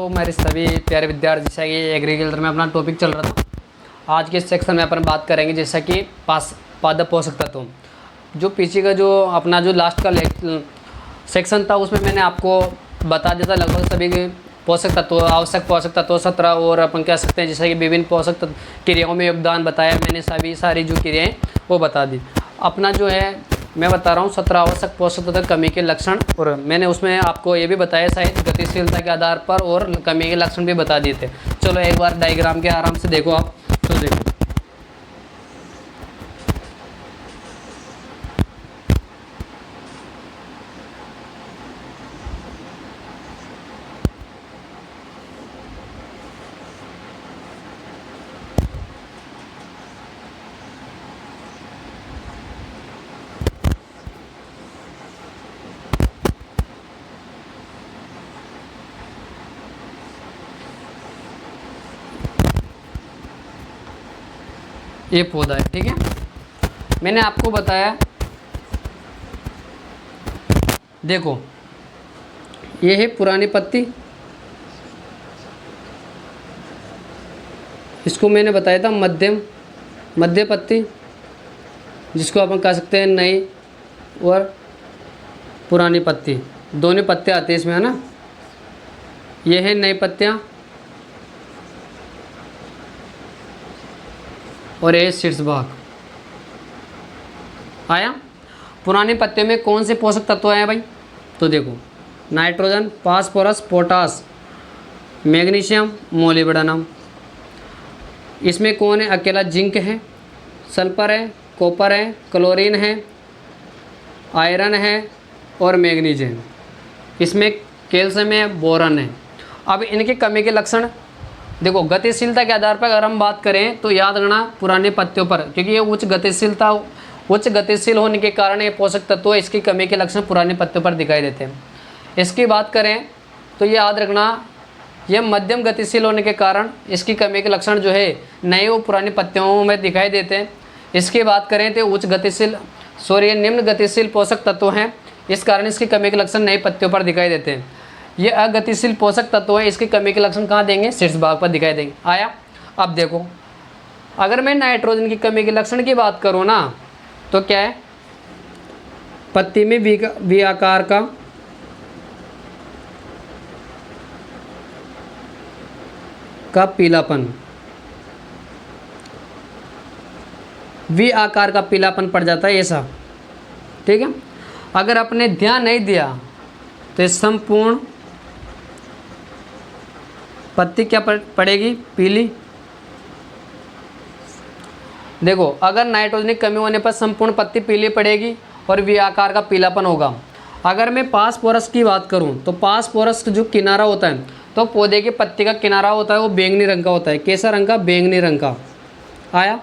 Hello मेरे सभी प्यारे विद्यार्थी, जैसा कि एग्रीकल्चर में अपना टॉपिक चल रहा था। आज के सेक्शन में अपन बात करेंगे जैसा कि पादप पोषक तत्व। जो पीछे का जो अपना जो लास्ट का सेक्शन था उसमें मैंने आपको बता दिया था लगभग सभी के पोषक तत्व, आवश्यक पोषक तत्व 17 और अपन कह सकते हैं जैसा कि विभिन्न पोषक तत्व क्रियाओं में योगदान बताया मैंने। सारी जो क्रियाएँ वो बता दी। अपना जो है मैं बता रहा हूँ 17 आवश्यक पोषक तत्व कमी के लक्षण, और मैंने उसमें आपको ये भी बताया शायद गतिशीलता के आधार पर और कमी के लक्षण भी बता दिए थे। चलो एक बार डायग्राम के आराम से देखो आप। तो देखो ये पौधा है, ठीक है। मैंने आपको बताया, देखो ये है पुरानी पत्ती, इसको मैंने बताया था मध्य पत्ती, जिसको अपन कह सकते हैं नई और पुरानी पत्ती। दोनों पत्ते आते हैं इसमें, है ना। ये है नई पत्तियाँ और ये शीर्ष भाग आया। पुरानी पत्तियों में कौन से पोषक तत्व हैं भाई? तो देखो nitrogen, phosphorus, potash, magnesium, molybdenum. इसमें कौन है? अकेला जिंक है, सल्फर है, कॉपर है, क्लोरीन है, आयरन है और मैग्नीज है। इसमें कैल्शियम है, बोरन है। अब इनकी कमी के लक्षण देखो। गतिशीलता के आधार पर अगर हम बात करें तो याद रखना पुराने पत्तियों पर, क्योंकि ये उच्च गतिशील होने के कारण ये पोषक तत्व इसकी कमी के लक्षण पुराने पत्तियों पर दिखाई देते हैं। इसकी बात करें तो ये याद रखना, यह मध्यम गतिशील होने के कारण इसकी कमी के लक्षण जो है नए और पुरानी पत्तियों में दिखाई देते हैं। इसकी बात करें तो निम्न गतिशील पोषक तत्व हैं, इस कारण इसकी कमी के लक्षण नई पत्तियों पर दिखाई देते हैं। ये अगतिशील पोषक तत्व है, इसकी कमी के लक्षण कहाँ देंगे? शीर्ष भाग पर दिखाई देंगे। आया। अब देखो अगर मैं नाइट्रोजन की कमी के लक्षण की बात करूँ ना, तो क्या है? पत्ती में वी आकार का पीलापन, वी आकार का पीलापन पड़ जाता है ऐसा, ठीक है। अगर आपने ध्यान नहीं दिया तो संपूर्ण पत्ती क्या पड़ेगी? पीली। देखो अगर नाइट्रोजन की कमी होने पर संपूर्ण पत्ती पीली पड़ेगी और वी आकार का पीलापन होगा। अगर मैं फास्फोरस की बात करूं तो फास्फोरस जो किनारा होता है, तो पौधे की पत्ती का किनारा होता है वो बैंगनी रंग का होता है। कैसा रंग का? बैंगनी रंग का। आया।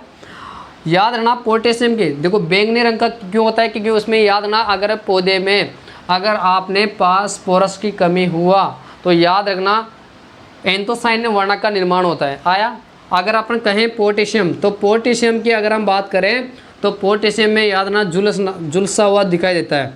याद रखना पोटेशियम की, देखो बैंगनी रंग का क्यों होता है? क्योंकि उसमें याद रखना अगर पौधे में अगर आपने फास्फोरस की कमी हुआ तो याद रखना एंथोसायनिन वर्णक का निर्माण होता है। आया। अगर अपन कहें पोटेशियम, तो पोटेशियम की अगर हम बात करें तो पोटेशियम में याद रखना झुलसा हुआ दिखाई देता है,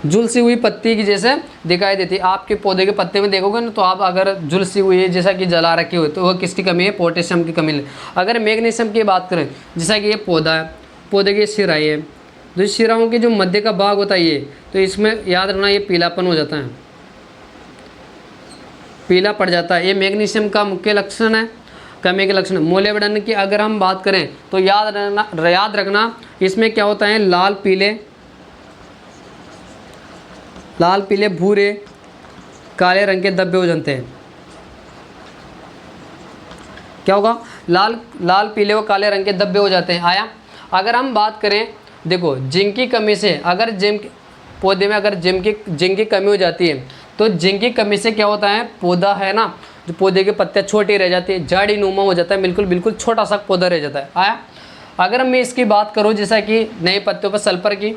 झुलसी हुई पत्ती की जैसे दिखाई देती है। आपके पौधे के पत्ते में देखोगे ना, तो आप अगर झुलसी हुई है जैसा कि जला रखी हुई, तो वह किसकी कमी है? पोटेशियम की कमी है। अगर मैग्नीशियम की बात करें, जैसा कि ये पौधा है, पौधे की शिराएँ है, जो शिराओं के जो मध्य का भाग होता है ये, तो इसमें याद रखना ये पीलापन हो जाता है, पीला पड़ जाता है। ये मैग्नीशियम का मुख्य लक्षण है, कमी के लक्षण। मोलिब्डेनम की अगर हम बात करें तो याद रखना इसमें क्या होता है? लाल पीले भूरे काले रंग के धब्बे हो जाते हैं। क्या होगा? लाल पीले व काले रंग के धब्बे हो जाते हैं। आया। अगर हम बात करें, देखो जिंक की कमी से अगर पौधे में अगर जिंक की कमी हो जाती है, तो जिंक की कमी से क्या होता है? पौधा है ना, जो पौधे की पत्तियाँ छोटी रह जाती है, झाड़ी नुमा हो जाता है, बिल्कुल छोटा सा पौधा रह जाता है। आया। अगर मैं इसकी बात करूँ जैसा कि नए पत्तियों पर सल्फर की,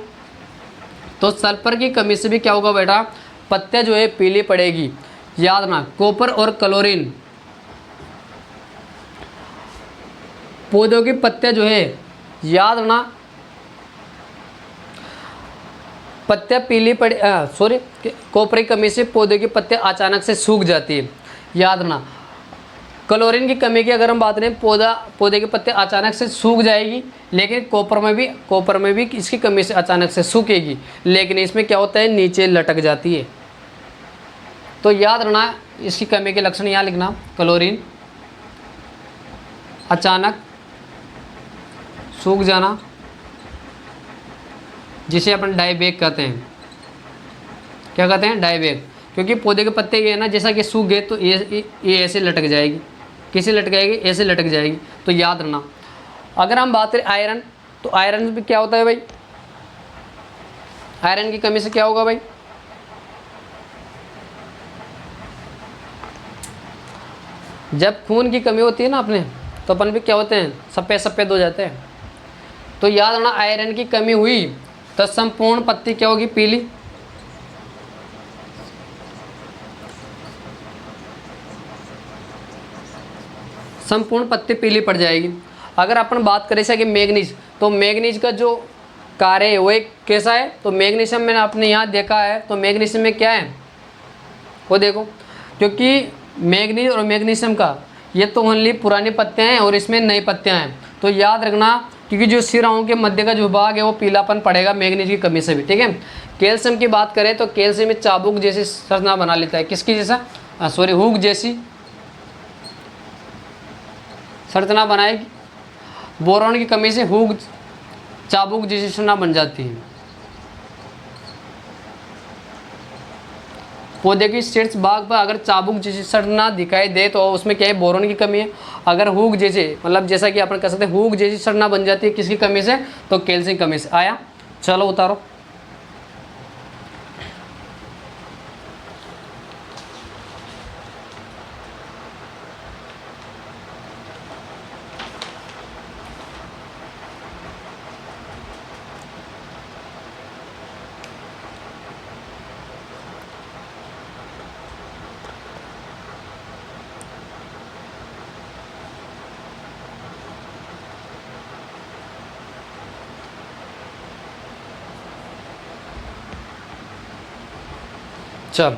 तो सल्फर की कमी से भी क्या होगा बेटा? पत्तियाँ जो है पीली पड़ेगी। याद रखना कॉपर और क्लोरीन, पौधों की पत्तियाँ जो है याद रखना पत्तियाँ पीली पड़ सॉरी कॉपर की कमी से पौधे की पत्तियाँ अचानक से सूख जाती है। याद रखना, क्लोरीन की कमी की अगर हम बात करें, पौधे की पत्तियाँ अचानक से सूख जाएगी, लेकिन कॉपर में भी इसकी कमी से अचानक से सूखेगी, लेकिन इसमें क्या होता है, नीचे लटक जाती है। तो याद रखना, इसकी कमी के लक्षण यहाँ लिखना, क्लोरीन, अचानक सूख जाना, जिसे अपन डाइबैक कहते हैं। क्या कहते हैं, डाइबैक, क्योंकि पौधे के पत्ते ये है ना, जैसा कि सूख गए तो ये ऐसे लटक जाएगी, किसे लटक जाएगी, ऐसे लटक जाएगी। तो याद रखना, अगर हम बात करें आयरन, तो आयरन भी क्या होता है भाई, आयरन की कमी से क्या होगा भाई, जब खून की कमी होती है ना अपने, तो अपन भी क्या होते हैं, सफ़ेद सफ़ेद हो जाते हैं। तो याद रखना, आयरन की कमी हुई तो संपूर्ण पत्ती क्या होगी, पीली। संपूर्ण पत्ती पीली पड़ जाएगी। अगर अपन बात करें कि मैग्नीज, तो मैग्नीज का जो कार्य है वो एक कैसा है, तो मैग्नीशियम मैंने आपने यहाँ देखा है, तो मैग्नीशियम में क्या है वो देखो, क्योंकि मैग्नीज और मैग्नीशियम का ये तो ओनली पुरानी पत्तियाँ हैं और इसमें नई पत्तियाँ हैं। तो याद रखना, क्योंकि जो सिराओं के मध्य का जो भाग है वो पीलापन पड़ेगा मैग्नीज की कमी से भी, ठीक है। कैल्शियम की बात करें तो कैल्शियम में चाबुक जैसी संरचना बना लेता है, किसकी जैसा, सॉरी हुक जैसी संरचना बनाएगी। बोरॉन की कमी से हुक चाबुक जैसी संरचना बन जाती है। पौधे की शीर्ष भाग पर अगर चाबुक जैसी संरचना दिखाई दे तो उसमें क्या है, बोरॉन की कमी है। अगर हुक जैसे, मतलब जैसा कि अपन कह सकते हैं हुक जैसी संरचना बन जाती है किसकी कमी से, तो कैल्शियम की कमी से। आया, चलो उतारो। चलो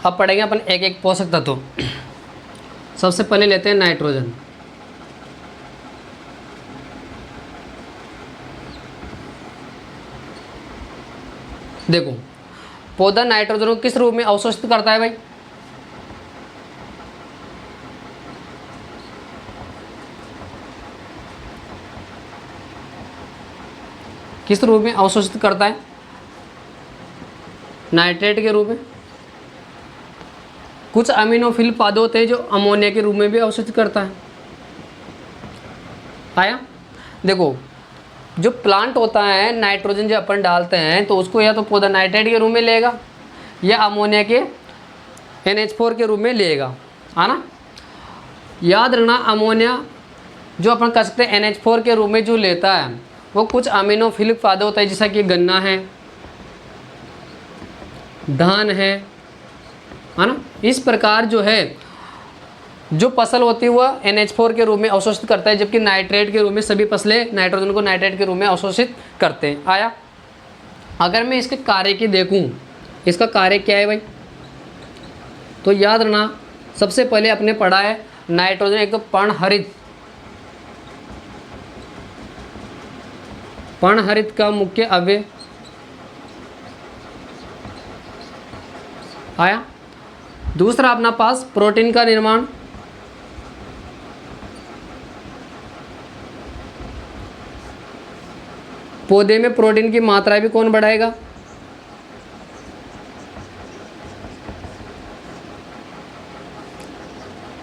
अब पढ़ेंगे अपन एक एक पोषक तत्व। सबसे पहले लेते हैं नाइट्रोजन। देखो, पौधा नाइट्रोजन को किस रूप में अवशोषित करता है भाई, किस रूप में अवशोषित करता है, नाइट्रेट के रूप में। कुछ अमीनोफिल पदार्थ होते हैं जो अमोनिया के रूप में भी अवशोषित करता है। आया, देखो जो प्लांट होता है, नाइट्रोजन जब अपन डालते हैं तो उसको या तो पौधा नाइट्रेट के रूप में लेगा या अमोनिया के NH4 के रूप में लेगा, है ना। याद रखना, अमोनिया जो अपन कह सकते हैं NH4 के रूप में जो लेता है वो कुछ अमीनोफिलिक पदार्थ होता है, जैसा कि गन्ना है, धान है ना। इस प्रकार जो है जो फसल होती है वह NH4 के रूप में अवशोषित करता है, जबकि नाइट्रेट के रूप में सभी फसलें नाइट्रोजन को नाइट्रेट के रूप में अवशोषित करते हैं। आया, अगर मैं इसके कार्य की देखूं, इसका कार्य क्या है भाई, तो याद रखना, सबसे पहले अपने पढ़ा है नाइट्रोजन एक तो पर्णहरित का मुख्य अवयव। आया, दूसरा अपना पास प्रोटीन का निर्माण, पौधे में प्रोटीन की मात्रा भी कौन बढ़ाएगा,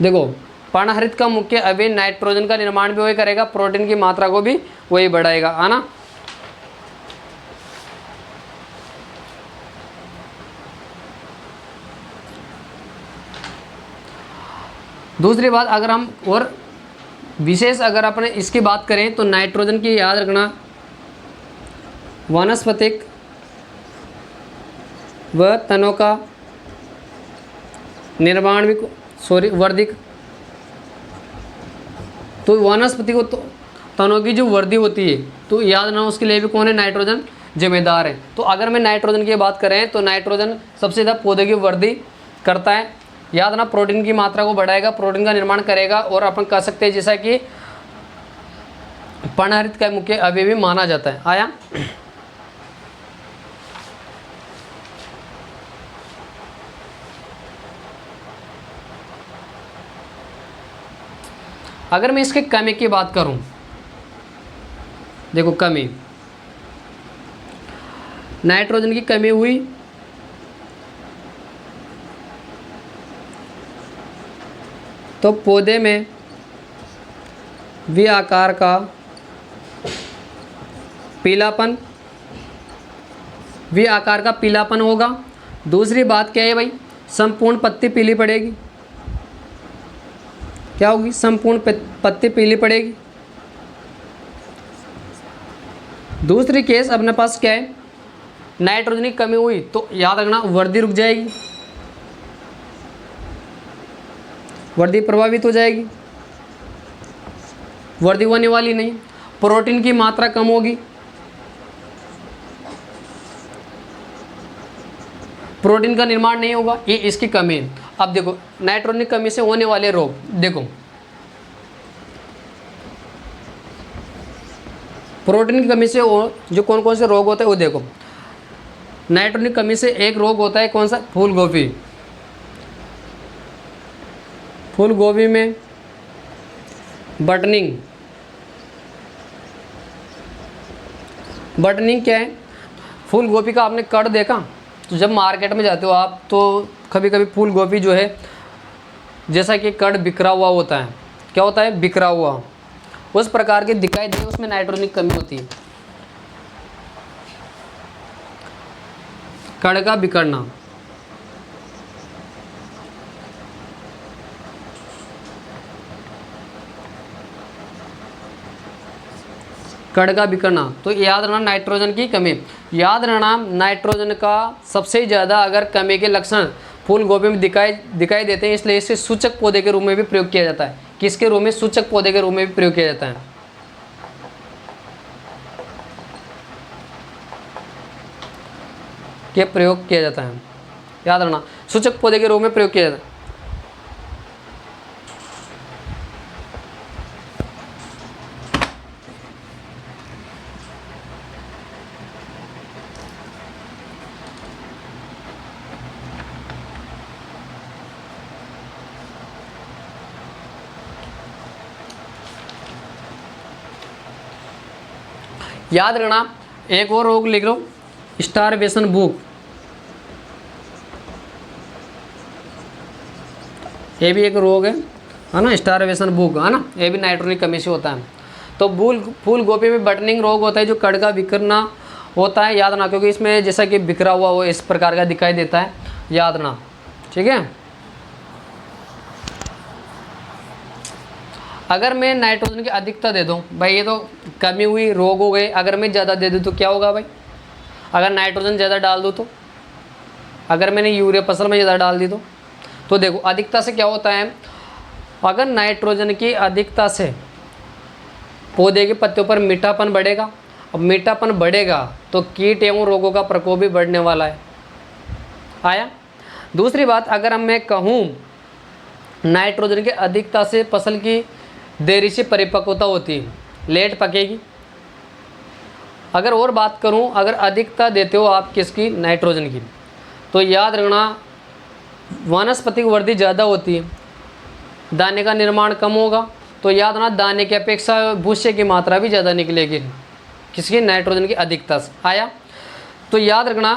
देखो पर्णहरित का मुख्य अवयव नाइट्रोजन का निर्माण भी वही करेगा, प्रोटीन की मात्रा को भी वही बढ़ाएगा, है ना। दूसरी बात, अगर हम और विशेष अगर अपने इसकी बात करें तो नाइट्रोजन की याद रखना, वानस्पतिक व तनों का निर्माण भी वृद्धि, तो वनस्पति को तनों की जो वृद्धि होती है तो याद रखना उसके लिए भी कौन है, नाइट्रोजन जिम्मेदार है। तो अगर मैं नाइट्रोजन की बात करें तो नाइट्रोजन सबसे ज़्यादा पौधे की वृद्धि करता है। याद रखना प्रोटीन की मात्रा को बढ़ाएगा, प्रोटीन का निर्माण करेगा, और अपन कह सकते हैं जैसा कि पर्णहरित का मुख्य अवयवी माना जाता है। आया। अगर मैं इसके कमी की बात करूं, देखो कमी, नाइट्रोजन की कमी हुई तो पौधे में वी आकार का पीलापन, वी आकार का पीलापन होगा। दूसरी बात क्या है भाई, संपूर्ण पत्ती पीली पड़ेगी। क्या होगी, संपूर्ण पत्ती पीली पड़ेगी। दूसरी केस अपने पास क्या है, नाइट्रोजन की कमी हुई तो याद रखना वृद्धि रुक जाएगी, वृद्धि प्रभावित हो जाएगी, वृद्धि होने वाली नहीं। प्रोटीन की मात्रा कम होगी, प्रोटीन का निर्माण नहीं होगा, ये इसकी कमी है। अब देखो नाइट्रोजन की कमी से होने वाले रोग, देखो प्रोटीन की कमी से जो कौन कौन से रोग होते हैं वो देखो। नाइट्रोजन की कमी से एक रोग होता है कौन सा, फूल गोभी। फूल गोभी में बटनिंग, बटनिंग क्या है, फूल गोभी का आपने कड़ देखा, तो जब मार्केट में जाते हो आप तो कभी कभी फूल गोभी जो है जैसा कि कड़ बिखरा हुआ होता है, क्या होता है, बिखरा हुआ, उस प्रकार के दिखाई दे, उसमें नाइट्रोजन की कमी होती है। कड़ का बिखरना, कड़ का बिखरना, तो याद रखना नाइट्रोजन की कमी। याद रखना नाइट्रोजन का सबसे ज़्यादा अगर कमी के लक्षण फूल गोभी में दिखाई देते हैं, इसलिए इसे सूचक पौधे के रूप में भी प्रयोग किया जाता है। किसके रूप में, सूचक पौधे के रूप में भी प्रयोग किया जाता है। क्या प्रयोग किया जाता है, याद रखना सूचक पौधे के रूप में प्रयोग किया जाता है। याद रखना एक और रोग लिख लो, स्टारवेशन भूख। ये भी एक रोग है ना, स्टारवेशन भूख, है ना, ये भी नाइट्रोजन की कमी से होता है। तो फूल गोभी में बटनिंग रोग होता है, जो कड़ का बिखरना होता है, याद रखना, क्योंकि इसमें जैसा कि बिखरा हुआ वो इस प्रकार का दिखाई देता है, याद रखना, ठीक है। अगर मैं नाइट्रोजन की अधिकता दे दूं भाई, ये तो कमी हुई, रोग हो गए, अगर मैं ज़्यादा दे दूं तो क्या होगा भाई, अगर नाइट्रोजन ज़्यादा डाल दूं तो, अगर मैंने यूरिया फसल में ज़्यादा डाल दी तो देखो अधिकता से क्या होता है, अगर नाइट्रोजन की अधिकता से पौधे के पत्तों पर मीठापन बढ़ेगा। अब मीठापन बढ़ेगा तो कीट एवं रोगों का प्रकोप भी बढ़ने वाला है। आया। दूसरी बात, अगर मैं कहूँ नाइट्रोजन की अधिकता से फसल की देरी से परिपक्वता होती है, लेट पकेगी। अगर और बात करूं, अगर अधिकता देते हो आप किसकी, नाइट्रोजन की, तो याद रखना वनस्पति की वृद्धि ज़्यादा होती है, दाने का निर्माण कम होगा, तो याद रखना दाने की अपेक्षा भूसे की मात्रा भी ज़्यादा निकलेगी, किसकी, नाइट्रोजन की अधिकता से। आया। तो याद रखना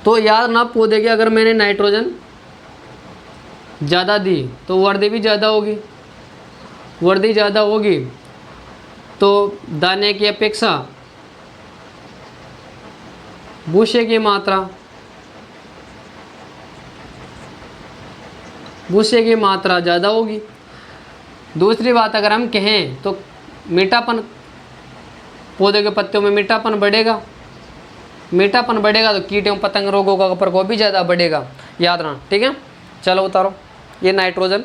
पौधे के अगर मैंने नाइट्रोजन ज़्यादा दी तो वृद्धि भी ज़्यादा होगी, वृद्धि ज़्यादा होगी तो दाने की अपेक्षा भूसे की मात्रा ज़्यादा होगी। दूसरी बात अगर हम कहें तो मीठापन, पौधे के पत्तों में मीठापन बढ़ेगा, मीठापन बढ़ेगा तो कीट एवं पतंग रोगों का प्रकोप भी ज़्यादा बढ़ेगा। याद रखना, ठीक है। चलो उतारो ये नाइट्रोजन,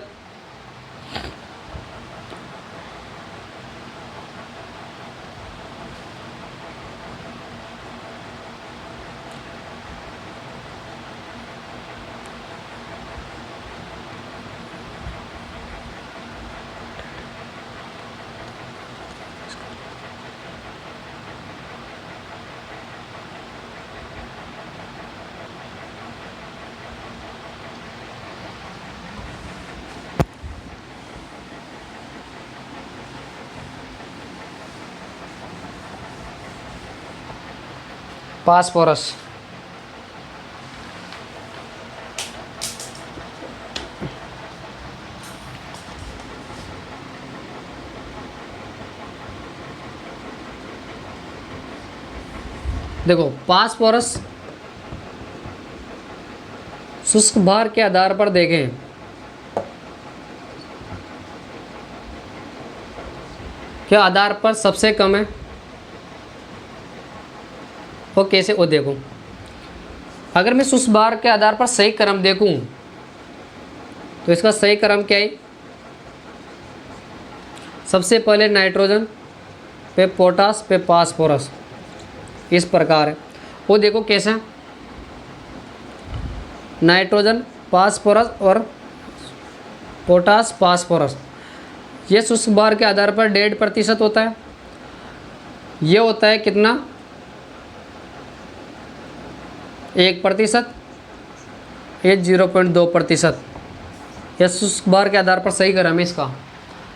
फास्फोरस, देखो फास्फोरस शुष्क भार के आधार पर देखें क्या आधार पर सबसे कम है, वो कैसे, वो देखो अगर मैं शुष्क भार के आधार पर सही क्रम देखूं तो इसका सही क्रम क्या है, सबसे पहले नाइट्रोजन पे पोटास पे फास्फोरस, इस प्रकार है। वो देखो कैसे, नाइट्रोजन फास्फोरस और पोटास फास्फोरस, ये शुष्क भार के आधार पर 1.5% होता है। ये होता है कितना, 1%, ये 0.2%। यह शुष्क भार के आधार पर सही क्रम है इसका,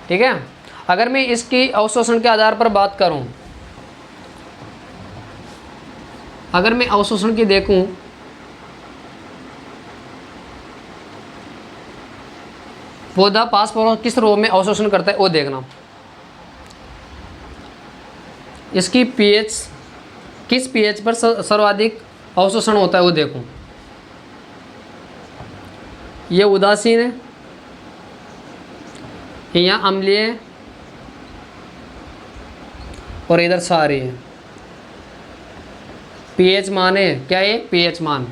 ठीक है। अगर मैं इसकी अवशोषण के आधार पर बात करूं, अगर मैं अवशोषण की देखूं पौधा फास्फोरस किस रो में अवशोषण करता है वो देखना, इसकी पीएच किस पीएच पर सर्वाधिक अवशोषण होता है वो देखो। ये उदासीन है, यहाँ अम्लीय है और इधर क्षारीय है। पीएच मान है क्या, ये पीएच मान,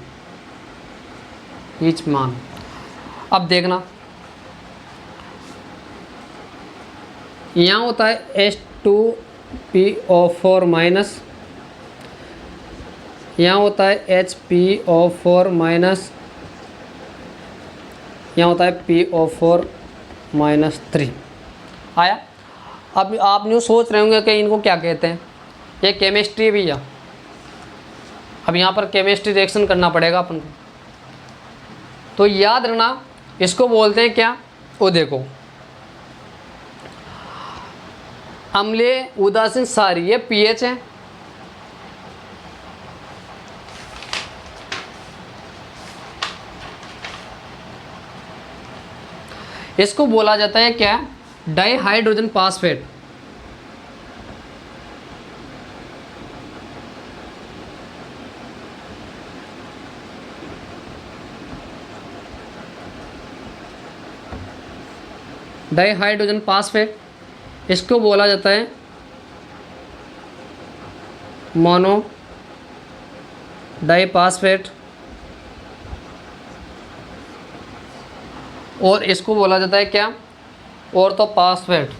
पीएच मान। अब देखना यहाँ होता है H2PO4 माइनस, यहाँ होता है HPO4 माइनस, यहाँ होता है PO4-3 आया। अब आप न्यू सोच रहे होंगे कि इनको क्या कहते हैं, ये केमिस्ट्री भी है। अब यहाँ पर केमिस्ट्री रिएक्शन करना पड़ेगा अपन को, तो याद रखना इसको बोलते हैं क्या, वो देखो अम्लीय उदासीन क्षारीय, ये पीएच है। इसको बोला जाता है क्या, डाइहाइड्रोजन फास्फेट। डाइहाइड्रोजन फास्फेट, इसको बोला जाता है मोनो डाइफास्फेट, और इसको बोला जाता है क्या, ऑर्थोफॉस्फेट।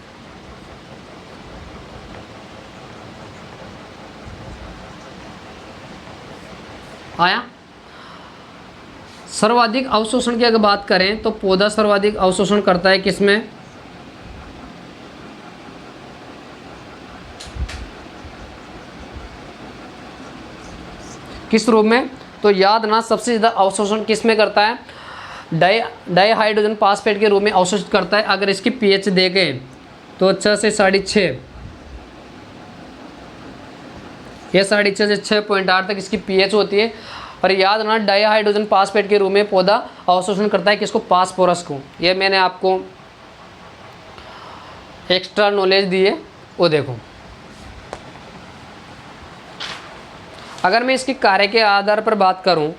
आया। सर्वाधिक अवशोषण की अगर बात करें तो पौधा सर्वाधिक अवशोषण करता है किसमें, किस रूप में, तो याद ना सबसे ज़्यादा अवशोषण किस में करता है, डाइहाइड्रोजन फास्फेट के रूप में अवशोषित करता है। अगर इसकी पीएच देखें तो 6 से 6.5, ये 6.5 से 6.8 तक इसकी पीएच होती है। और याद रखना डाइहाइड्रोजन फास्फेट के रूप में पौधा अवशोषण करता है किसको, फास्फोरस को। ये मैंने आपको एक्स्ट्रा नॉलेज दी है, वो देखो। अगर मैं इसके कार्य के आधार पर बात करूं,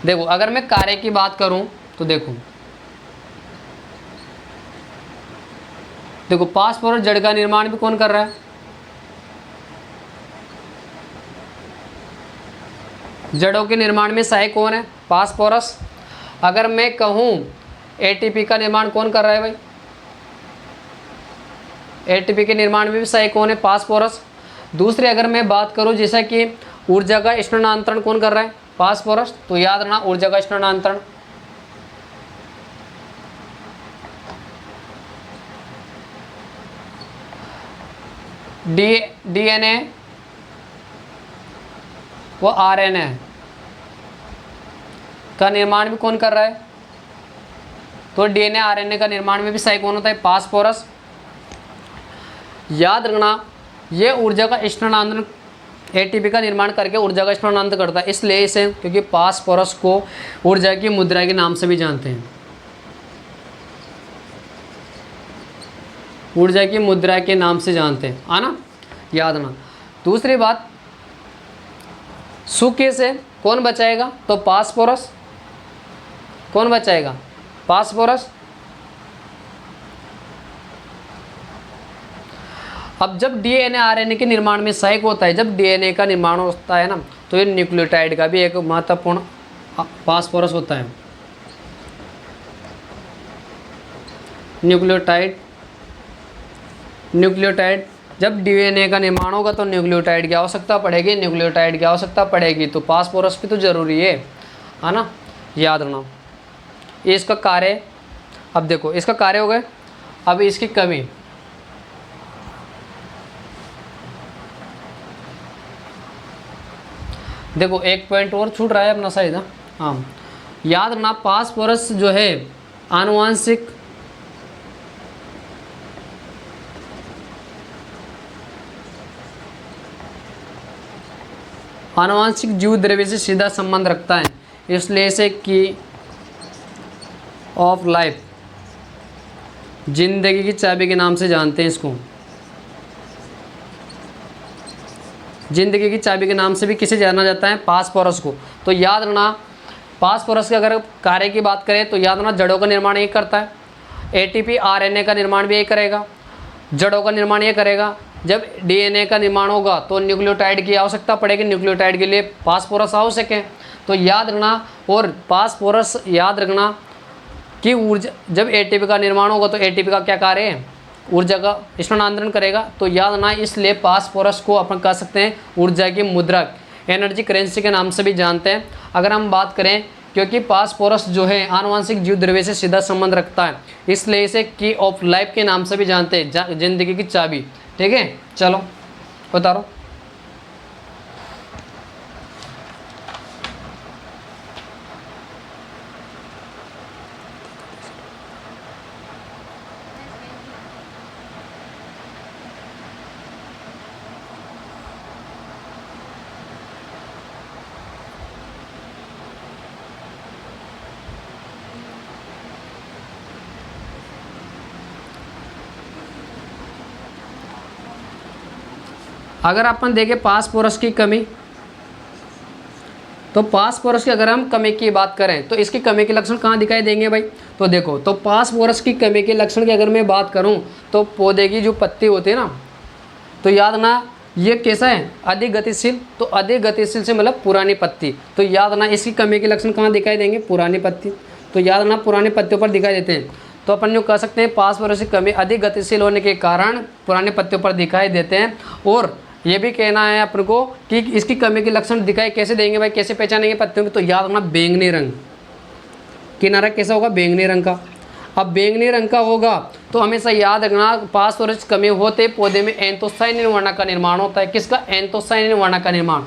देखो अगर मैं कार्य की बात करूं तो देखो फास्फोरस जड़ का निर्माण भी कौन कर रहा है, जड़ों के निर्माण में सहायक कौन है? फास्फोरस। अगर मैं कहूँ एटीपी का निर्माण कौन कर रहा है भाई? एटीपी के निर्माण में भी सहायक कौन है? फास्फोरस। दूसरी अगर मैं बात करूँ जैसा कि ऊर्जा का स्थानांतरण कौन कर रहा है? फास्फोरस। तो याद रखना ऊर्जा का स्थानांतरण। डीएनए वो आरएनए का निर्माण भी कौन कर रहा है? तो डीएनए आरएनए का निर्माण में भी सहायक कौन होता है? फास्फोरस। याद रखना ये ऊर्जा का स्थानांतरण एटीपी का निर्माण करके ऊर्जा का स्थानांतरण करता है, इसलिए इसे क्योंकि फास्फोरस को ऊर्जा की मुद्रा के नाम से भी जानते हैं, ऊर्जा की मुद्रा के नाम से जानते हैं, है ना, याद रखना। दूसरी बात, सूखे से कौन बचाएगा? तो फास्फोरस। कौन बचाएगा? फास्फोरस। अब जब डीएनए आरएनए के निर्माण में सहायक होता है, जब डीएनए का निर्माण होता है ना, तो ये न्यूक्लियोटाइड का भी एक महत्वपूर्ण फास्फोरस होता है। न्यूक्लियोटाइड जब डीएनए का निर्माण होगा तो न्यूक्लियोटाइड की आवश्यकता पड़ेगी, न्यूक्लियोटाइड की आवश्यकता पड़ेगी तो फास्फोरस भी तो जरूरी है ना, याद रखना। ये इसका कार्य, अब देखो इसका कार्य हो गए, अब इसकी कमी, देखो एक पॉइंट और छूट रहा है अपना शायद, हाँ याद रखना फास्फोरस जो है आनुवांशिक जीव द्रव्य से सीधा संबंध रखता है, इसलिए इसे की ऑफ लाइफ, जिंदगी की चाबी के नाम से जानते हैं इसको। जिंदगी की चाबी के नाम से भी किसे जाना जाता है? फास्फोरस को। तो याद रखना फास्फोरस के अगर कार्य की बात करें तो याद रखना जड़ों का निर्माण ये करता है, एटीपी आरएनए का निर्माण भी ये करेगा, जड़ों का निर्माण ये करेगा। जब डीएनए का निर्माण होगा तो न्यूक्लियोटाइड की आवश्यकता पड़ेगी, न्यूक्लियोटाइड के लिए फास्फोरस आवश्यक है। तो याद रखना, और फास्फोरस याद रखना कि ऊर्जा, जब एटीपी का निर्माण होगा तो एटीपी का क्या कार्य है? ऊर्जा का स्थानांतरण करेगा। तो याद रखना इसलिए फास्फोरस को अपन कह सकते हैं ऊर्जा की मुद्रा, एनर्जी करेंसी के नाम से भी जानते हैं। अगर हम बात करें, क्योंकि फास्फोरस जो है आनुवांशिक जीव द्रव्य से सीधा संबंध रखता है, इसलिए इसे की ऑफ लाइफ के नाम से भी जानते हैं, जिंदगी की चाबी। ठीक है, चलो बता रहा हूँ। अगर अपन देखें फास्फोरस की कमी, तो फास्फोरस की अगर हम कमी की बात करें तो इसकी कमी के लक्षण कहाँ दिखाई देंगे भाई? तो देखो, तो फास्फोरस की कमी के लक्षण की अगर मैं बात करूं तो पौधे की जो पत्ती होती है ना, तो याद ना ये कैसा है? अधिक गतिशील। तो अधिक गतिशील से मतलब पुरानी पत्ती। तो याद ना इसकी कमी के लक्षण कहाँ दिखाई देंगे? पुरानी पत्ती। तो याद ना पुरानी पत्तियों पर दिखाई देते हैं। तो अपन जो कह सकते हैं फास्फोरस की कमी अधिक गतिशील होने के कारण पुरानी पत्तियों पर दिखाई देते हैं। और ये भी कहना है अपन को कि इसकी कमी के लक्षण दिखाई कैसे देंगे भाई, कैसे पहचानेंगे पत्तियों में? तो याद रखना बैंगनी रंग, किनारा कैसा होगा? बैंगनी रंग का। अब बैंगनी रंग का होगा तो हमेशा याद रखना फास्फोरस कमी होते पौधे में एंथोसायनिन वर्ण का निर्माण होता है। किसका? एंथोसायनिन वर्ण का निर्माण।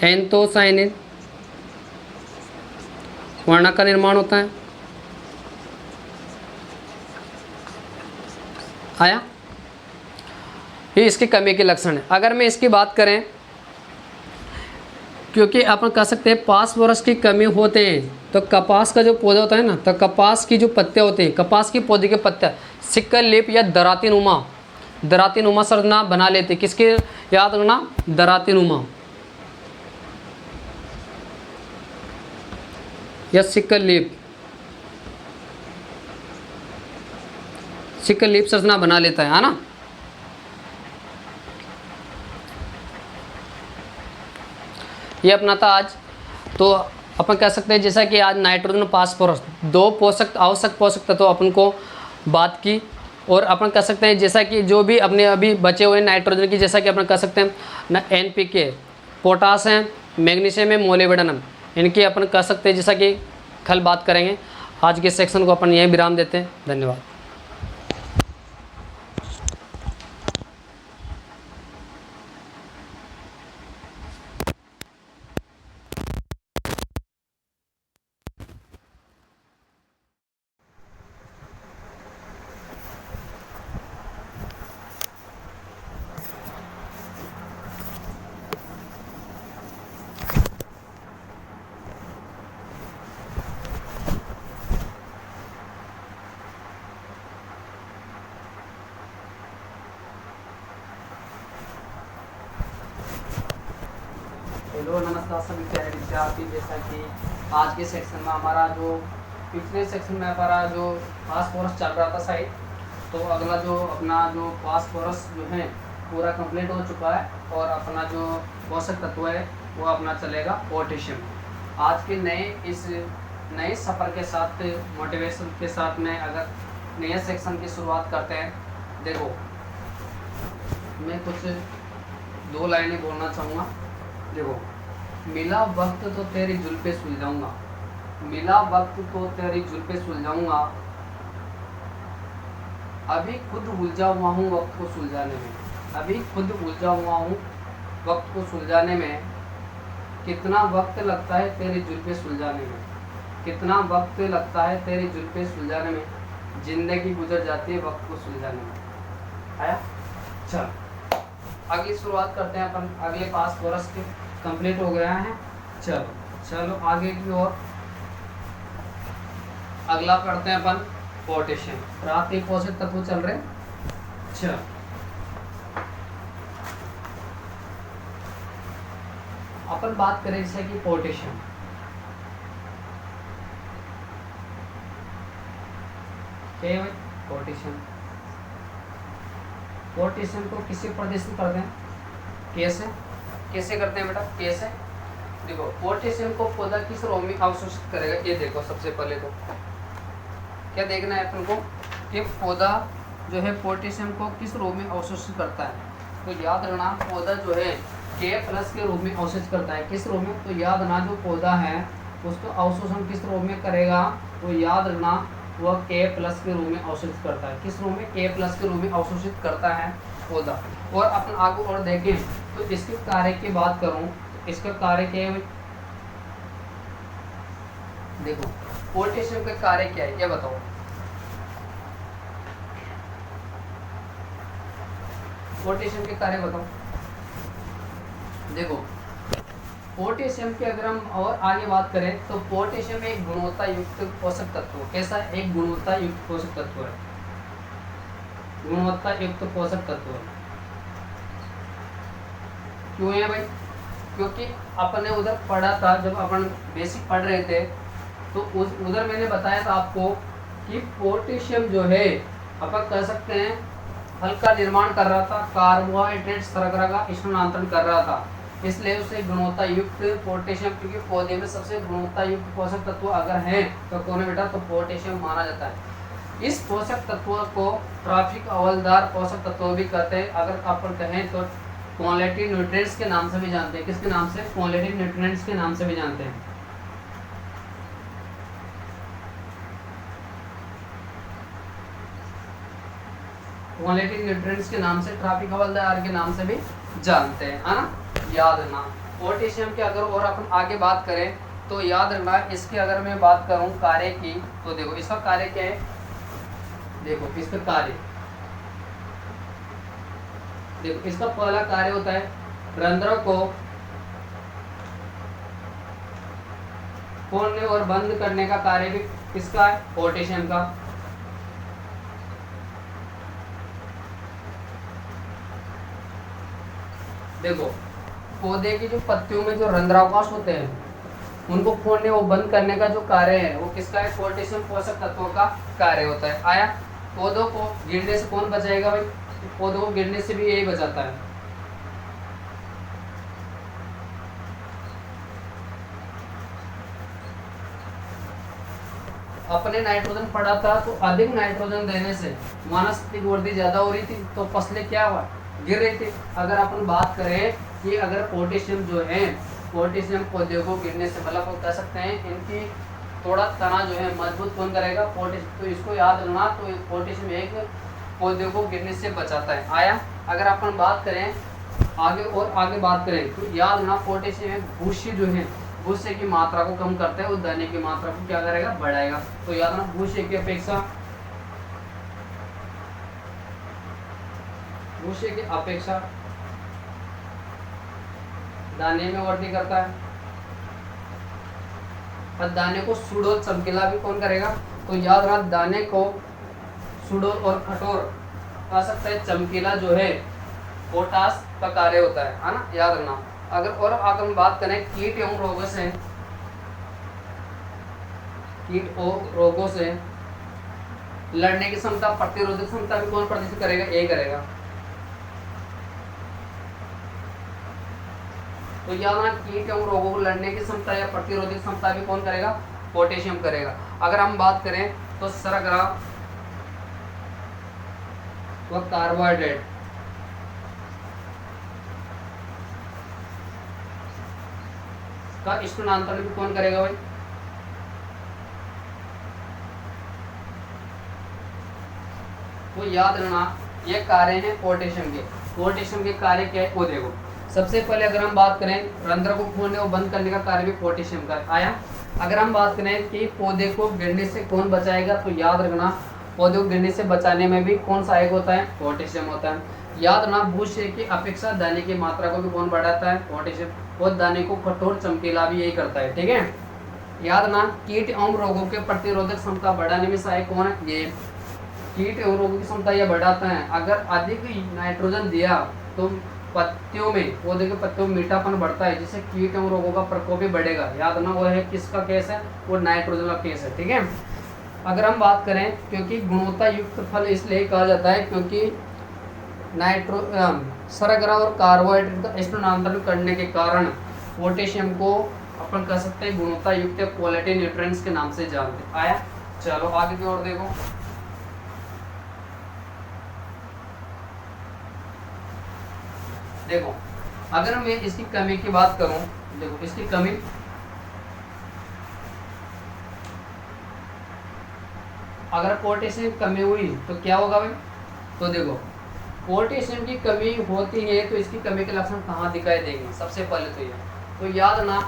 एंथोसायनिन वर्ण का निर्माण होता है। आया? ये इसकी कमी के लक्षण है। अगर मैं इसकी बात करें, क्योंकि अपन कह सकते हैं फास्फोरस की कमी होते हैं तो कपास का जो पौधा होता है ना, तो कपास की जो पत्तियां होती हैं, कपास की पौधे के पत्ते सिक्कल लेप या दराती नुमा संरचना बना लेते। किसके? याद रखना दराती नुमा या सिक्कल लेप संरचना बना लेता है ना। ये अपना था आज। तो अपन कह सकते हैं जैसा कि आज नाइट्रोजन फास्फोरस 2 पोषक आवश्यक पोषक तत्व अपन को बात की। और अपन कह सकते हैं जैसा कि जो भी अपने अभी बचे हुए नाइट्रोजन की, जैसा कि अपन कह सकते हैं ना NPK, पोटास है, मैग्नीशियम है, मोलिब्डेनम, इनकी अपन कह सकते हैं जैसा कि कल बात करेंगे। आज के सेक्शन को अपन यहीं विराम देते हैं। धन्यवाद। हेलो नमस्कार सभी प्यारे विद्यार्थी। जैसा कि आज के सेक्शन में हमारा जो पिछले सेक्शन में हमारा जो फास्फोरस चल रहा था साइड, तो अगला जो अपना जो फास्फोरस जो है पूरा कंप्लीट हो चुका है। और अपना जो पोषक तत्व है वो अपना चलेगा पोटेशियम। आज के इस नए सफ़र के साथ, मोटिवेशन के साथ में अगर नए सेक्शन की शुरुआत करते हैं। देखो, मैं कुछ 2 लाइनें बोलना चाहूँगा। देखो, मिला वक्त तो तेरी जुल्फे सुलझाऊंगा, मिला वक्त तो तेरी जुल्फे सुलझाऊंगा, अभी खुद उलझा हुआ हूँ वक्त को सुलझाने में, अभी खुद उलझा हुआ हूँ वक्त को सुलझाने में। कितना वक्त लगता है तेरी जुल्फे सुलझाने में, कितना वक्त लगता है तेरी जुल्फे सुलझाने में, जिंदगी गुजर जाती है वक्त को सुलझाने में। आया? चल आगे शुरुआत करते हैं अपन। अगले फास्फोरस के कंप्लीट हो गया है। चलो आगे की ओर अगला करते हैं अपन पोटेशियम। रात के पोषक तत्व चल रहे हैं। चलो अपन बात करें जैसे कि पोटेशियम। क्या है भाई? पोटेशियम को किसी प्रदर्शित करते हैं? कैसे करते हैं बेटा? कैसे? देखो, पोटेशियम को पौधा किस रूप में अवशोषित करेगा, ये देखो। सबसे पहले तो क्या देखना है अपन को कि पौधा जो है पोटेशियम को किस रूप में अवशोषित करता है। तो याद रखना, पौधा जो है K+ के रूप में अवशोषित करता है। किस रूप में? तो याद रखना, जो पौधा है उसको अवशोषण किस रूप में करेगा, तो याद रखना वह K+ के रूप में अवशोषित करता है। किस रूप में? K+ के रूप में अवशोषित करता है पौधा। और अपन आगे और देखें तो इसके कार्य की बात करूं तो इसका कार्य क्या है? देखो, पोटेशियम का कार्य क्या है ये बताओ। पोटेशियम के कार्य बताओ। देखो, पोटेशियम की अगर हम और आगे बात करें तो पोटेशियम एक गुणवत्ता युक्त पोषक तत्व। कैसा? एक गुणवत्ता युक्त पोषक तत्व है। गुणवत्ता युक्त पोषक तत्व है। क्यों है भाई? क्योंकि अपन ने उधर पढ़ा था, जब अपन बेसिक पढ़ रहे थे तो उधर मैंने बताया था आपको कि पोटेशियम जो है अपन कह सकते हैं फल का निर्माण कर रहा था, कार्बोहाइड्रेट शर्करा का स्थानांतरण कर रहा था। इसलिए उसे गुणवत्ता युक्त पोटेशियम, क्योंकि पौधे में सबसे गुणवत्ता युक्त पोषक तत्व अगर हैं तो कौन है बेटा? तो पोटेशियम माना जाता है। इस पोषक तत्व को ट्रॉफिक हवलदार पोषक तत्व भी कहते हैं। अगर अपन कहें तो क्वालिटी न्यूट्रिएंट्स के नाम से भी जानते हैं। किसके नाम से? क्वालिटी न्यूट्रिएंट्स के नाम से भी जानते हैं। क्वालिटी न्यूट्रिएंट्स के नाम से, ट्रॉफिक हवलदार के नाम से भी जानते हैं, है ना? याद रखना। पोटेशियम के अगर और अपन आगे बात करें तो याद रखना, इसके अगर मैं बात करूं कार्य की तो देखो इसका कार्य क्या है। देखो इसका कार्य, देखो इसका पहला कार्य होता है रंध्रों को खोलने और बंद करने का कार्य भी किसका है? पोटेशियम का। देखो, पौधे की जो पत्तियों में जो रंध्रावकाश होते हैं उनको खोलने और बंद करने का जो कार्य है वो किसका है? पोटेशियम पोषक तत्वों का कार्य होता है। आया? पौधों को गिरने से कौन बचाएगा भाई? पौधों को गिरने से भी यही बचाता है। अपने नाइट्रोजन पड़ा था तो अधिक नाइट्रोजन देने से वनस्पतिक वृद्धि ज़्यादा हो रही थी, तो फसलें क्या हुआ, गिर रही थी। अगर अपन बात करें कि अगर पोटेशियम जो है, पोटेशियम पौधे को गिरने से, मतलब हम कह सकते हैं इनकी थोड़ा तना जो है मजबूत कौन करेगा, पोटेशियम। तो इसको याद रखना, तो पोटेशियम एक पौधे को गिरने से बचाता है। आया। अगर अपन बात करें आगे और आगे बात करें तो याद रखना, पोटेशियम भूस्य जो है, भूस्य की मात्रा को कम करता है और दाने की मात्रा को क्या करेगा, बढ़ाएगा। तो याद रखना, भूस्य की अपेक्षा, भूस्य की अपेक्षा दाने में वृद्धि करता है और दाने को सुडौल चमकीला भी कौन करेगा। तो याद रखना, दाने को सुडौल और कठोर कह सकता है, चमकीला जो है पोटास का कार्य होता है ना, याद रखना। अगर और अगर हम बात करें कीट एवं रोगों से, कीट और रोगों से लड़ने की क्षमता, प्रतिरोधक क्षमता भी कौन प्रदर्शित करेगा, ए करेगा। तो याद रखना, कीट एवं रोगों को लड़ने की क्षमता या प्रतिरोधक क्षमता भी कौन करेगा, पोटेशियम करेगा। अगर हम बात करें तो शर्करा व कार्बोहाइड्रेट का स्थानांतरण भी कौन करेगा भाई, तो याद रखना ये कार्य है पोटेशियम के। पोटेशियम के कार्य क्या है वो देखो। सबसे पहले अगर हम बात करें रंध्र को खोलने और बंद करने का कार्य भी पोटेशियम का आया। अगर हम बात करें कि पौधे को गिरने से कौन बचाएगा, तो याद रखना पौधे को गिरने से बचाने में भी कौन सहायक होता है, पोटेशियम होता है। याद रखना, भूस्य की अपेक्षा दाने की मात्रा को भी कौन बढ़ाता है, पोटेशियम, और दाने को कठोर चमकीला भी यही करता है। ठीक है। याद रखना, कीट एवं रोगों के प्रतिरोधक क्षमता बढ़ाने में सहायक कौन है, ये कीट एवं रोगों की क्षमता यह बढ़ाता है। अगर अधिक नाइट्रोजन दिया तो पत्तियों में, पौधे के पत्तियों में मीठापन बढ़ता है, जिससे कीट एवं रोगों का प्रकोप भी बढ़ेगा। याद रखना, वो है किसका केस है, वो नाइट्रोजन का केस है। ठीक है। अगर हम बात करें, क्योंकि गुणवत्ता युक्त फल इसलिए कहा जाता है क्योंकि शर्करा और कार्बोहाइड्रेट का स्थानांतरण करने के कारण पोटेशियम को अपन कह सकते हैं गुणवत्ता युक्त क्वालिटी न्यूट्रिएंट्स के नाम से जानते हैं। आया। चलो आगे की ओर देखो। देखो अगर मैं इसकी कमी की बात करूं, देखो इसकी कमी, अगर पोटेशियम की कमी हुई तो क्या होगा भाई, तो देखो पोटेशियम की कमी होती है तो इसकी कमी के लक्षण कहाँ दिखाई देंगे। सबसे पहले तो ये, तो याद रखना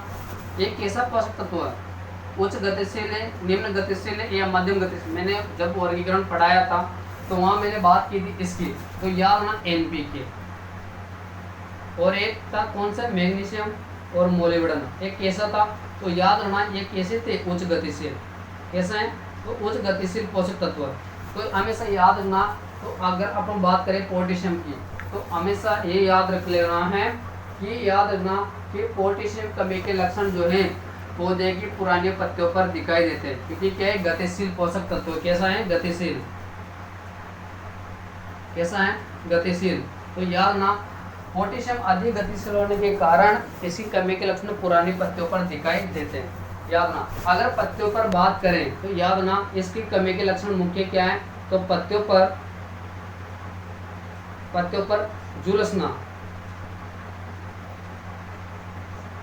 ये कैसा पोषक तत्व है, उच्च गतिशील है, निम्न गतिशील है या मध्यम गतिशील। मैंने जब वर्गीकरण पढ़ाया था तो वहाँ मैंने बात की थी इसकी, तो याद रखना एनपीके, और एक था कौन सा, मैग्नीशियम और मोलिब्डेनम। एक कैसा था, तो याद रखना ये कैसे थे, उच्च गतिशील। कैसा है, तो उच्च गतिशील पोषक तत्व। तो हमेशा याद रखना, तो अगर अपन बात करें पोटेशियम की, तो हमेशा ये याद रख लेना है कि याद रखना कि पोटेशियम कमी के लक्षण जो हैं पौधे की पुरानी पत्तियों पर दिखाई देते हैं, क्योंकि क्या है, गतिशील पोषक तत्व। कैसा है, गतिशील। कैसा है, गतिशील। तो याद रखना पोटेशियम अधिक गतिशील होने के कारण इसकी कमी के लक्षण पुरानी पत्तियों पर दिखाई देते हैं। याद रखना, अगर पत्तियों पर बात करें तो याद रखना इसकी कमी के लक्षण मुख्य क्या है, तो पत्तियों पर झुलसना,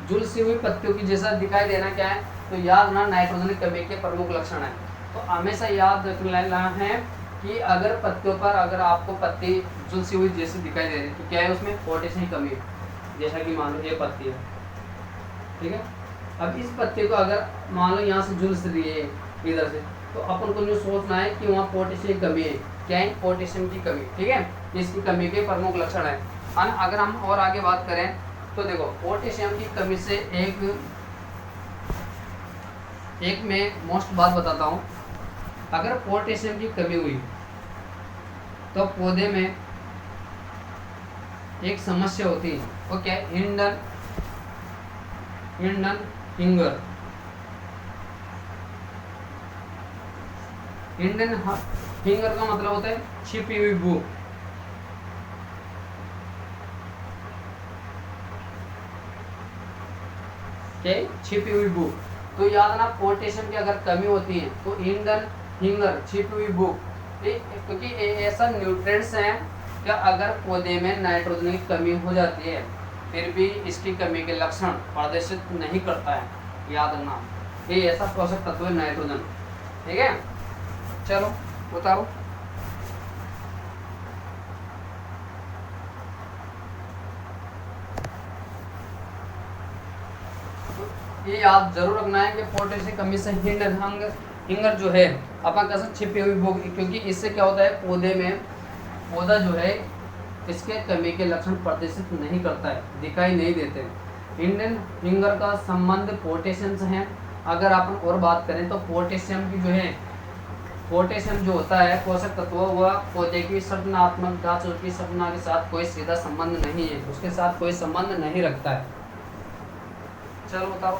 झुलसी हुई पत्तियों की जैसा दिखाई देना क्या है, तो याद रखना नाइट्रोजन की कमी के प्रमुख लक्षण है। तो हमेशा याद रख लेना है कि अगर पत्तियों पर अगर आपको पत्ती झुलसी हुई जैसे दिखाई दे रही है तो क्या है, उसमें पोटेशियम की कमी है। जैसा कि मान लो ये पत्ती है, ठीक है। अब इस पत्ती को अगर मान लो यहाँ से झुलस रही है इधर से, तो अपन को जो सोचना है कि वहाँ पोटेशियम की कमी है। क्या है, पोटेशियम की कमी। ठीक है, इसकी कमी के प्रमुख लक्षण है। अगर हम और आगे बात करें तो देखो पोटेशियम की कमी से एक मैं मोस्ट बात बताता हूँ। अगर पोटेशियम की कमी हुई तो पौधे में एक समस्या होती है, वो क्या है, हिंडन फिंगर। हिंडन फिंगर का मतलब होता है छिपी हुई बू। क्या, छिपी हुई बू। तो याद ना पोटेशियम की अगर कमी होती है तो ईंधन हिंगर छिपी हुई भूख, क्योंकि ऐसा न्यूट्रिएंट्स हैं कि अगर पौधे में नाइट्रोजन की कमी हो जाती है फिर भी इसकी कमी के लक्षण प्रदर्शित नहीं करता है, याद रखना। ये ऐसा पोषक तत्व है नाइट्रोजन, ठीक है। चलो उतारो। ये याद जरूर रखना है कि पोटेशियम की कमी से हिंगर जो है अपन कैसे छिपी हुई भूख, क्योंकि इससे क्या होता है पौधे में, पौधा जो है इसके कमी के लक्षण प्रदर्शित नहीं करता है, दिखाई नहीं देते। इंडियन हिंगर का संबंध पोटेशियम से है। अगर अपन और बात करें तो पोटेशियम की जो है, पोटेशियम जो होता है पोषक तत्व, वह पौधे की संरचनात्मक ढांचे की संरचना के साथ कोई सीधा संबंध नहीं है, उसके साथ कोई संबंध नहीं रखता है। चलो बताओ।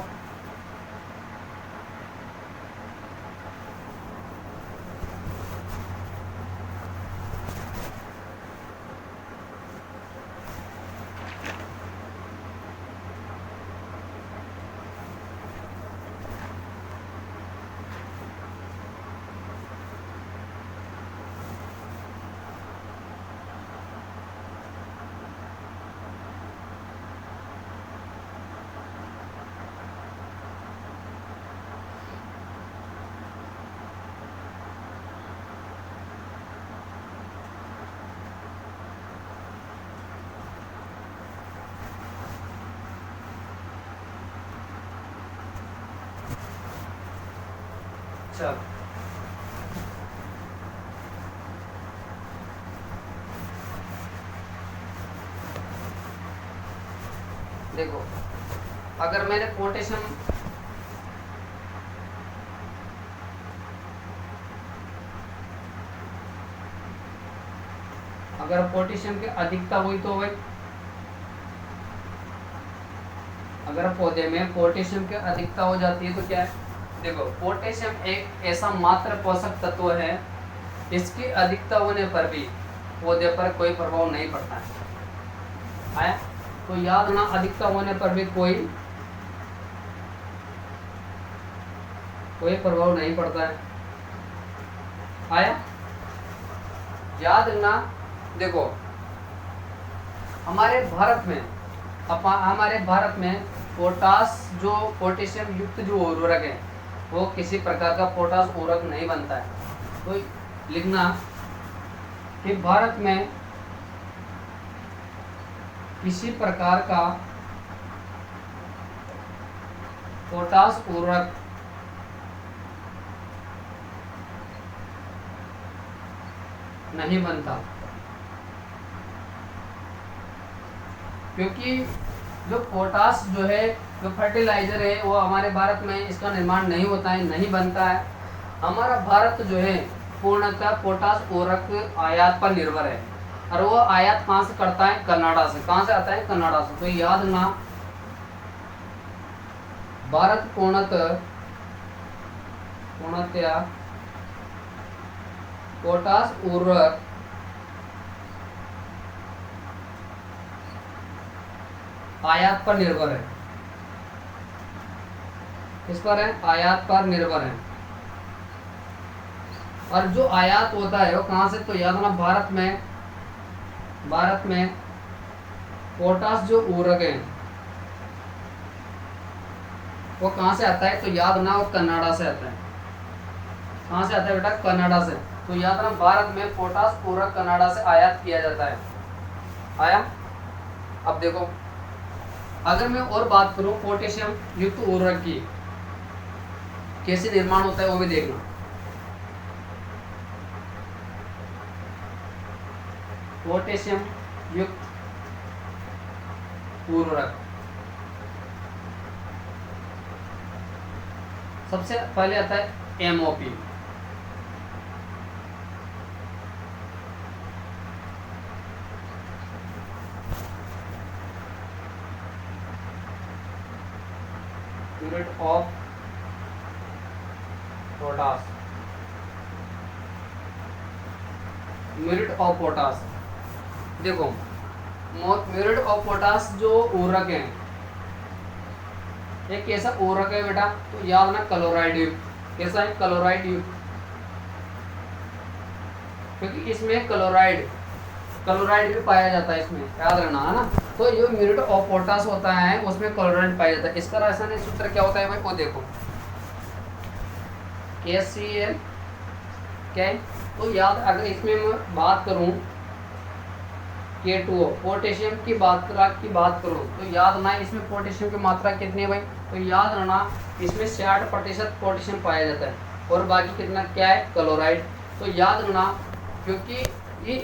चल देखो, अगर मैंने पोटेशियम अगर पोटेशियम की अधिकता हुई तो भाई, अगर पौधे में पोटेशियम की अधिकता हो जाती है तो क्या है, देखो पोटेशियम एक ऐसा मात्र पोषक तत्व है, इसकी अधिकता होने पर भी पौधे पर कोई प्रभाव नहीं पड़ता है। तो याद ना, अधिकता होने पर भी कोई प्रभाव नहीं पड़ता है। आया याद रखना। देखो हमारे भारत में पोटास जो पोटेशियम युक्त जो उर्वरक है वो किसी प्रकार का पोटास उर्वरक नहीं बनता है। तो लिखना कि भारत में किसी प्रकार का पोटास उर्वरक नहीं बनता, क्योंकि जो पोटास जो है, जो फर्टिलाइजर है, वो हमारे भारत में इसका निर्माण नहीं होता है, नहीं बनता है। हमारा भारत जो है पूर्णतः पोटास उर्वरक आयात पर निर्भर है, और वो आयात कहाँ से करता है, कनाडा से। कहाँ से आता है, कनाडा से। तो याद ना, भारत पूर्णतः पोटास उर्वरक आयात पर निर्भर है। किस पर है, आयात पर निर्भर है। और जो आयात होता है वो कहाँ से, तो याद रखना भारत में पोटास जो उर्वरक है वो कहाँ से आता है, तो याद रखना वो कनाडा से आता है। कहाँ से आता है बेटा, कनाडा से। तो याद रखना भारत में पोटास उर्वरक कनाडा से आयात किया जाता है। आया। अब देखो, अगर मैं और बात करूं पोटेशियम युक्त उर्वरक की कैसे निर्माण होता है वो भी देखना। पोटेशियम युक्त उर्वरक, सबसे पहले आता है MOP। Unit of potash, muriate of potash. देखो म्यूरेट ऑफ पोटास जो उर्वरक है एक कैसा उर्वरक है बेटा, तो याद ना क्लोराइड युक्त। कैसा है? क्लोराइड युक्त, क्योंकि इसमें क्लोराइड भी पाया जाता है, इसमें याद रखना है ना। तो जो म्यूरेट ऑफ पोटास होता है उसमें क्लोराइड पाया जाता है। इसका रासायनिक सूत्र क्या होता है भाई, वो देखो KCl क्या है। तो याद, अगर इसमें मैं बात करूं K2O पोटेशियम की मात्रा की बात करूं तो याद ना इसमें पोटेशियम की मात्रा कितनी है भाई, तो याद रखना इसमें 60% पोटेशियम पाया जाता है और बाकी कितना क्या है, क्लोराइड। तो याद रखना, क्योंकि ये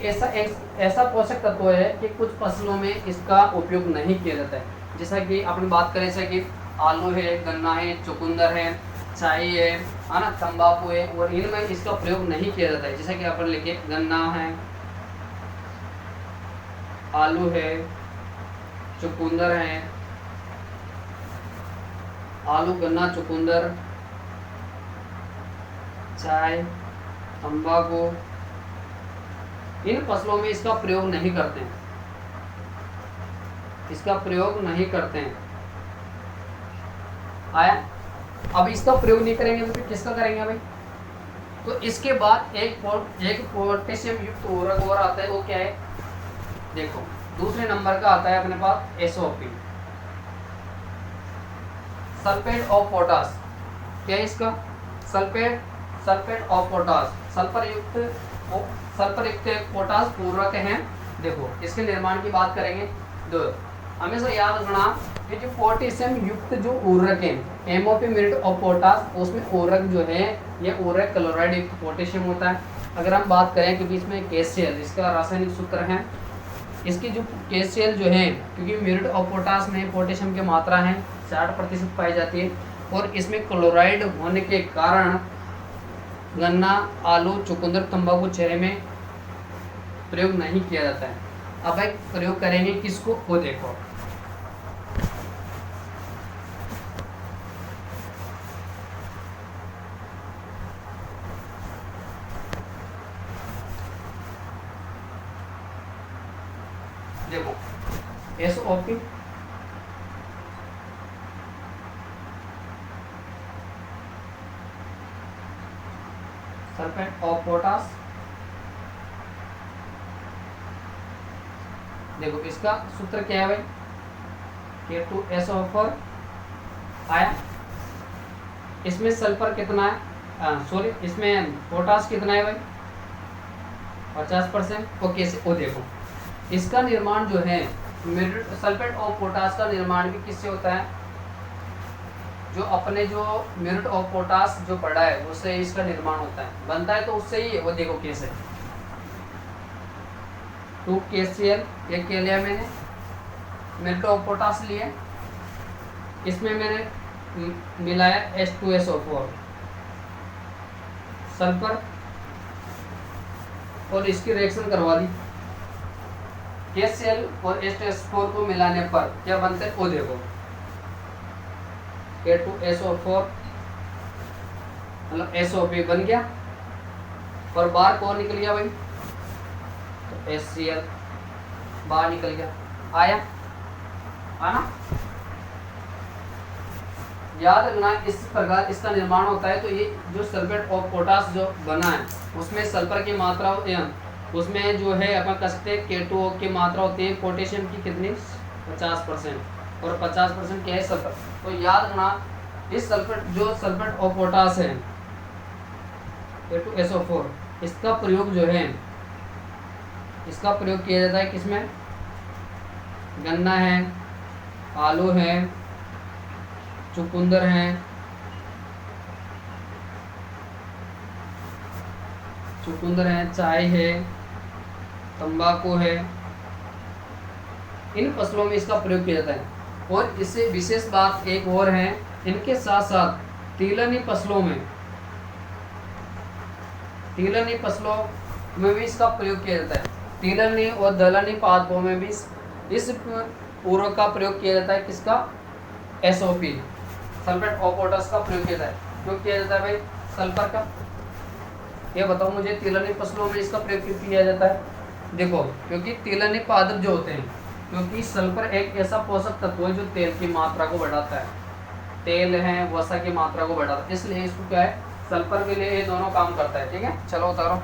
ऐसा पोषक तत्व है कि कुछ फसलों में इसका उपयोग नहीं किया जाता है। जैसा कि अपनी बात करें, जैसा कि आलू है, गन्ना है, चुकंदर है, चाय है ना, तंबाकू है, और इनमें इसका प्रयोग नहीं किया जाता है। जैसा कि अपन लिखे गन्ना है, आलू है, चुकंदर है, आलू, गन्ना, चुकंदर, चाय, तंबाकू, इन फसलों में इसका प्रयोग नहीं करते हैं, इसका प्रयोग नहीं करते हैं। आया? अब इसका प्रयोग नहीं करेंगे तो फिर किसका करेंगे भाई? तो इसके बाद एक पोटेशियम युक्त उर्वरक और आता है, वो क्या है देखो, दूसरे नंबर का आता है अपने पास SOP, सल्फेट ऑफ पोटास। क्या है इसका? सल्फेट ऑफ पोटास, सल्फर युक्त पोटास उर्वरक हैं। देखो इसके निर्माण की बात करेंगे तो हमेशा याद रखना, ये जो पोटेशियम युक्त जो उर्वरक है MOP म्यूरेट ऑफ पोटास, उसमें उर्वरक जो है ये उर्वरक क्लोराइड युक्त पोटेशियम होता है। अगर हम बात करें, क्योंकि इसमें KCl इसका रासायनिक सूत्र है, इसकी जो KCl जो है, क्योंकि म्यूरेट ऑफ पोटास में पोटेशियम की मात्रा है 60% पाई जाती है, और इसमें क्लोराइड होने के कारण गन्ना, आलू, चुकंदर, तंबाकू, चेहरे में प्रयोग नहीं किया जाता है। अब भाई प्रयोग करेंगे किसको, वो देखो SOP सल्फेट ऑफ पोटास। देखो इसका सूत्र क्या है भाई, K2SO4 आया। इसमें सल्फर कितना है, सॉरी इसमें पोटास कितना है भाई, 50%। ओके से वो देखो इसका निर्माण जो है सल्फेट ऑफ पोटास का निर्माण भी किससे होता है, जो अपने जो म्यूरेट ऑफ पोटास जो पड़ा है उससे इसका निर्माण होता है, बनता है तो उससे ही है। वो देखो कैसे, 2 KCl ये क्या लिया मैंने, म्यूरेट ऑफ पोटास लिए, इसमें मैंने मिलाया H2SO4 सल्फर और इसकी रिएक्शन करवा दी। KCl और H2SO4 को मिलाने पर क्या बनता है, वो देखो K2SO4 मतलब SOP बन गया, और बाहर कौन निकल गया भाई, तो HCl बाहर निकल गया। आया ना, याद रखना इस प्रकार इसका निर्माण होता है। तो ये जो सल्फेट ऑफ पोटास जो बना है उसमें सल्फर की मात्रा, उसमें जो है अपन कह सकते हैं K2O की मात्रा होती है, पोटेशियम की कितनी 50%, और 50% क्या है सल्फर। तो याद रखना इस सल्फेट ऑफ पोटास है K2SO4, इसका प्रयोग जो है इसका प्रयोग किया जाता है किसमें, गन्ना है, आलू है, चुकंदर है, चाय है, तंबाकू है, इन फसलों में इसका प्रयोग किया जाता है। और इससे विशेष बात एक और है, इनके साथ साथ तिलहनी फसलों में भी इसका प्रयोग किया जाता है। तिलहनी और दलहनी पादपों में भी इस उर्वरक का प्रयोग किया जाता है। किसका, SOP सल्फेट ऑफ पोटास का प्रयोग किया जाता है। क्यों किया जाता है भाई सल्फर का, ये बताओ मुझे, तिलहनी फसलों में इसका प्रयोग क्यों किया जाता है। देखो क्योंकि तिलहनी पादप जो होते हैं, क्योंकि सल्फर एक ऐसा पोषक तत्व है जो तेल की मात्रा को बढ़ाता है। तेल है वसा की मात्रा को बढ़ाता है, इसलिए इसको क्या है, सल्फर के लिए ये दोनों काम करता है। ठीक है, चलो उतारो।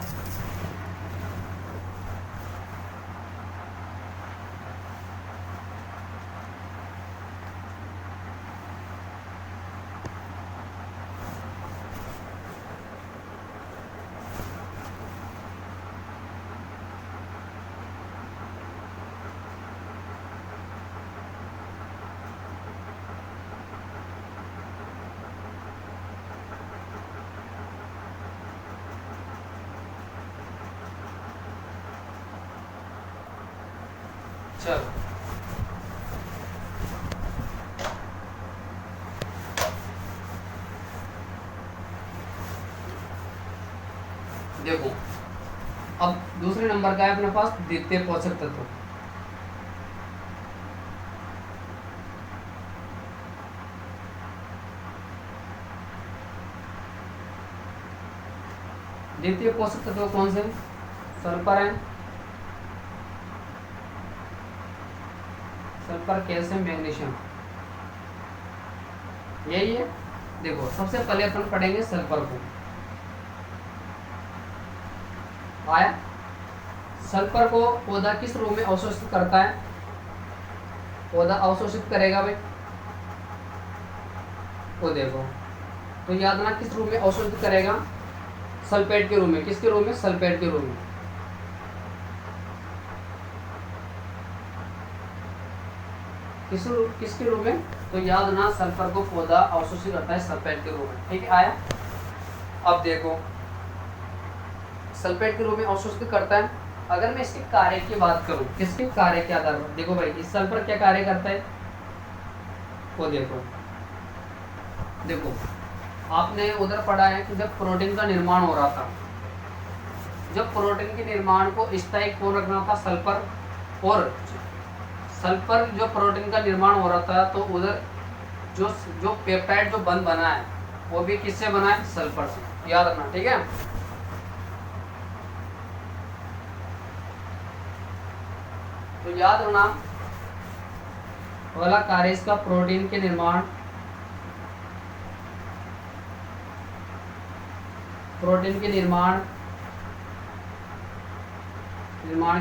चलो देखो, अब दूसरे नंबर का है अपने पास द्वितीय पोषक तत्व। द्वितीय पोषक तत्व कौन से? सल्फर है, सल्फर, कैल्शियम, मैग्नीशियम, यही है। देखो सबसे पहले अपन पढ़ेंगे सल्फर को। आया, सल्फर को पौधा किस रूप में अवशोषित करता है? पौधा अवशोषित करेगा भाई, वो देखो, तो याद रखना किस रूप में अवशोषित करेगा? सल्फेट के रूप में। किसके रूप में? सल्फेट के रूप में। किसके रूप में? तो याद रखना सल्फर को पौधा अवशोषित करता है सल्फेट के रूप में। ठीक है, आया। अब देखो सल्फेट के रूप में अवशोषित करता है। अगर मैं इसके कार्य की बात करूं, किसके कार्य के आधार पर, देखो भाई इस सल्फर क्या कार्य करता है, वो देखो। देखो आपने उधर पढ़ा है कि जब प्रोटीन का निर्माण हो रहा था, जब प्रोटीन के निर्माण को स्थायी कौन रखना था? सल्फर। और सल्फर जो प्रोटीन का निर्माण हो रहा था, तो उधर जो पेप्टाइड जो बंध बना है वो भी किससे बना है? सल्फर से, याद रखना। ठीक है, तो याद रखना पहला कार्य इसका प्रोटीन के निर्माण, प्रोटीन के निर्माण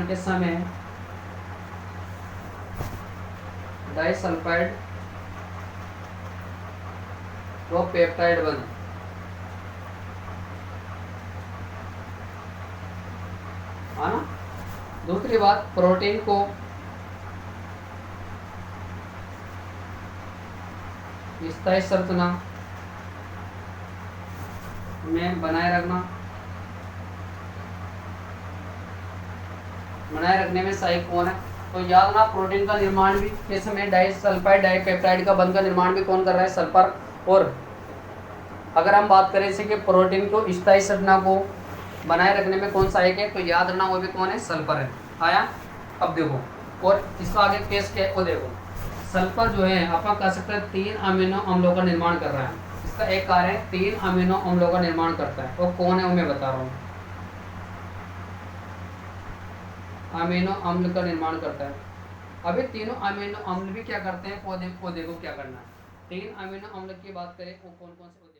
के समय डाइसल्फाइड व पेप्टाइड बंध, है ना। दूसरी बात, प्रोटीन को स्थायी संरचना में बनाए रखने में सहायक कौन है? तो याद रखना प्रोटीन का निर्माण भी किस में? डाइसल्फाइड डाइपेप्टाइड का बंध का निर्माण भी कौन कर रहा है? सल्फर। और अगर हम बात करें इसे कि प्रोटीन को स्थायी संरचना को बनाए रखने में कौन सहायक है, तो याद रखना वो भी कौन है? सल्फर है। आया। अब देखो, और इसका आगे केस क्या है वो देखो। सल्फर जो है अपन कह सकते हैं 3 अमीनो अम्लों का निर्माण कर रहा है। इसका एक कार्य है 3 अमीनो अम्लों का निर्माण करता है, वो कौन है वो मैं बता रहा हूँ। अमीनो अम्ल का निर्माण करता है। अभी तीनों अमीनो अम्ल भी क्या करते हैं? पौधे को क्या करना है? 3 अमीनो अम्ल की बात करें वो कौन कौन से